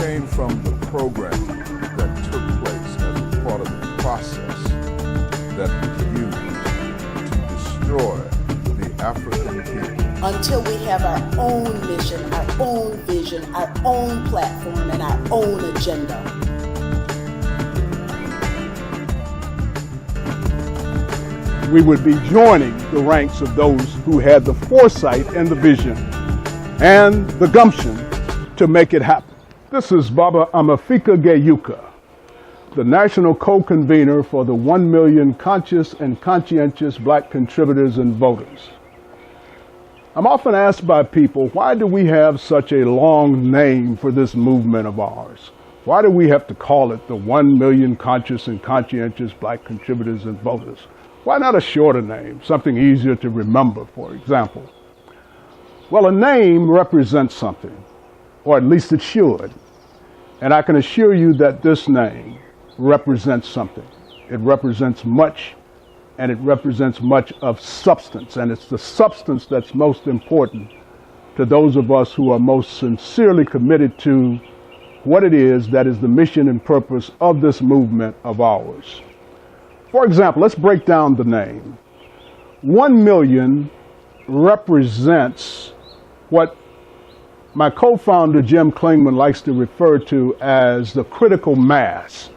came from the program that took place as a part of the process that was used to destroy the African people. Until we have our own mission, our own vision, our own platform, and our own agenda. We would be joining the ranks of those who had the foresight and the vision and the gumption to make it happen. This is Baba Amafika Geuka, the national co-convener for the 1 million conscious and conscientious Black contributors and voters. I'm often asked by people, why do we have such a long name for this movement of ours? Why do we have to call it the 1 million conscious and conscientious Black contributors and voters? Why not a shorter name, something easier to remember, for example? Well, a name represents something, or at least it should. And I can assure you that this name represents something. It represents much, and it represents much of substance. And it's the substance that's most important to those of us who are most sincerely committed to what it is that is the mission and purpose of this movement of ours. For example, let's break down the name. 1 million represents what my co-founder Jim Klingman likes to refer to as the critical mass.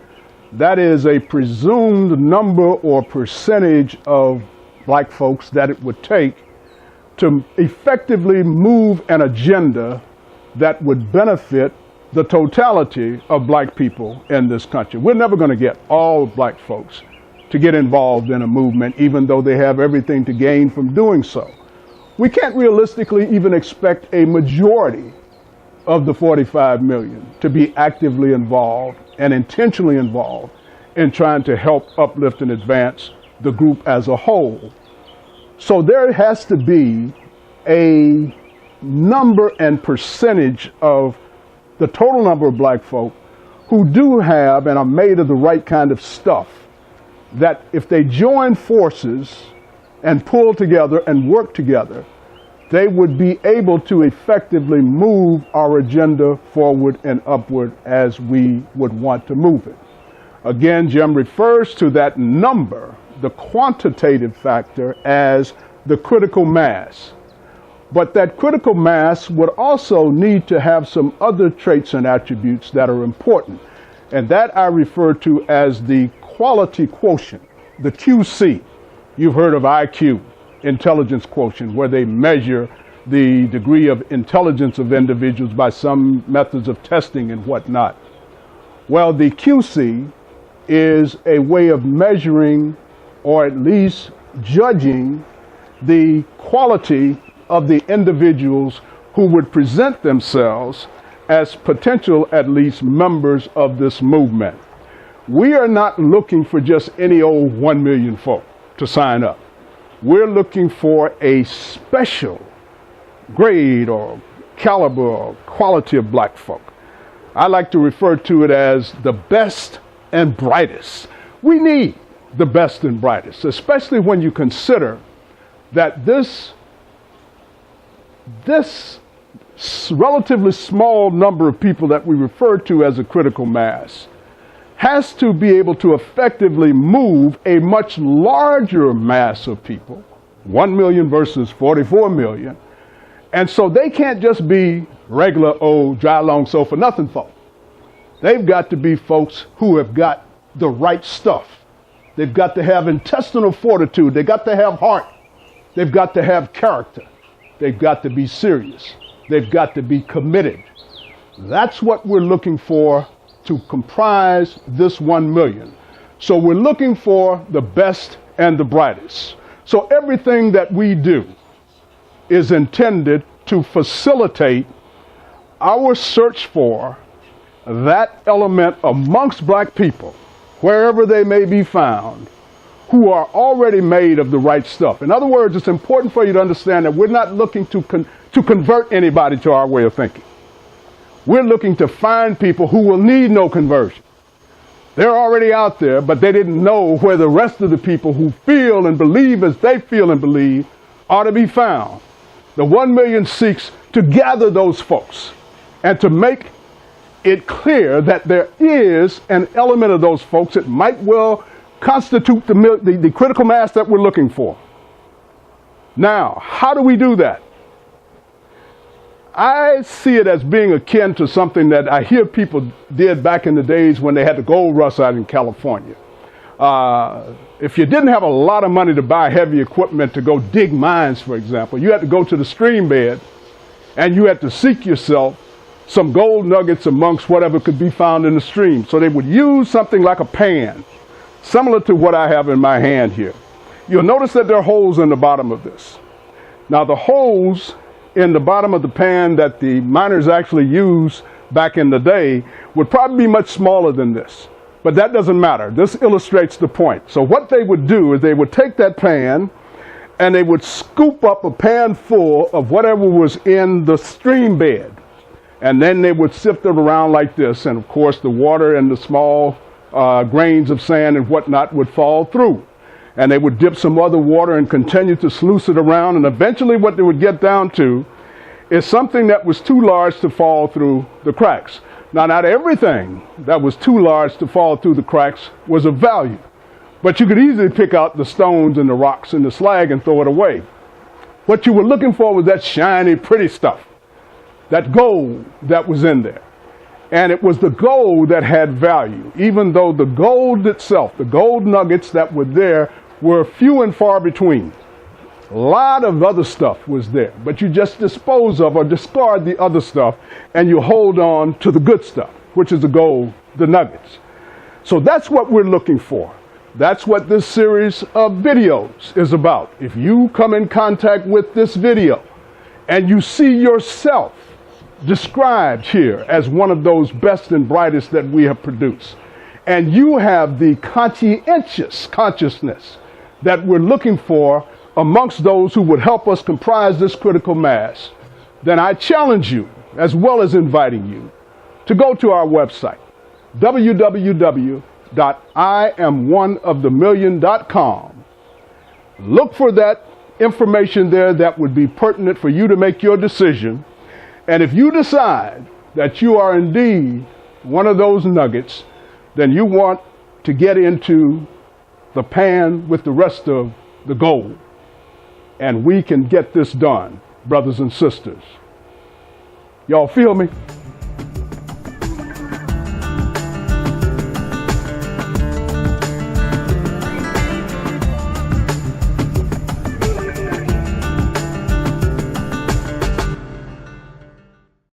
That is a presumed number or percentage of Black folks that it would take to effectively move an agenda that would benefit the totality of Black people in this country. We're never going to get all Black folks to get involved in a movement, even though they have everything to gain from doing so. We can't realistically even expect a majority of the 45 million to be actively involved and intentionally involved in trying to help uplift and advance the group as a whole. So there has to be a number and percentage of the total number of Black folk who do have and are made of the right kind of stuff, that if they join forces and pull together and work together, they would be able to effectively move our agenda forward and upward as we would want to move it. Again, Jim refers to that number, the quantitative factor, as the critical mass. But that critical mass would also need to have some other traits and attributes that are important. And that I refer to as the quality quotient, the QC. You've heard of IQ, intelligence quotient, where they measure the degree of intelligence of individuals by some methods of testing and whatnot. Well, the QC is a way of measuring, or at least judging, the quality of the individuals who would present themselves as potential, at least, members of this movement. We are not looking for just any old 1 million folk to sign up. We're looking for a special grade or caliber or quality of Black folk. I like to refer to it as the best and brightest. We need the best and brightest, especially when you consider that this relatively small number of people that we refer to as a critical mass has to be able to effectively move a much larger mass of people, 1 million versus 44 million. And so they can't just be regular old dry long sofa nothing folk. They've got to be folks who have got the right stuff. They've got to have intestinal fortitude. They've got to have heart. They've got to have character. They've got to be serious. They've got to be committed. That's what we're looking for to comprise this 1 million. So we're looking for the best and the brightest. So everything that we do is intended to facilitate our search for that element amongst Black people, wherever they may be found, who are already made of the right stuff. In other words, it's important for you to understand that we're not looking to convert anybody to our way of thinking. We're looking to find people who will need no conversion. They're already out there, but they didn't know where the rest of the people who feel and believe as they feel and believe ought to be found. The 1 million seeks to gather those folks and to make it clear that there is an element of those folks that might well constitute the critical mass that we're looking for. Now, how do we do that? I see it as being akin to something that I hear people did back in the days when they had the gold rush out in California. If you didn't have a lot of money to buy heavy equipment to go dig mines, for example, you had to go to the stream bed and you had to seek yourself some gold nuggets amongst whatever could be found in the stream. So they would use something like a pan, similar to what I have in my hand here. You'll notice that there are holes in the bottom of this. Now the holes in the bottom of the pan that the miners actually used back in the day would probably be much smaller than this. But that doesn't matter. This illustrates the point. So what they would do is they would take that pan and they would scoop up a pan full of whatever was in the stream bed. And then they would sift it around like this. And of course the water and the small grains of sand and whatnot would fall through. And they would dip some other water and continue to sluice it around. And eventually what they would get down to is something that was too large to fall through the cracks. Now, not everything that was too large to fall through the cracks was of value. But you could easily pick out the stones and the rocks and the slag and throw it away. What you were looking for was that shiny, pretty stuff, that gold that was in there. And it was the gold that had value, even though the gold itself, the gold nuggets that were there, were few and far between. A lot of other stuff was there, but you just dispose of or discard the other stuff and you hold on to the good stuff, which is the gold, the nuggets. So that's what we're looking for. That's what this series of videos is about. If you come in contact with this video and you see yourself described here as one of those best and brightest that we have produced, and you have the conscientious consciousness that we're looking for amongst those who would help us comprise this critical mass, then I challenge you, as well as inviting you, to go to our website, www.iamoneofthemillion.com. Look for that information there that would be pertinent for you to make your decision. And if you decide that you are indeed one of those nuggets, then you want to get into the pan with the rest of the gold. And we can get this done, brothers and sisters. Y'all feel me?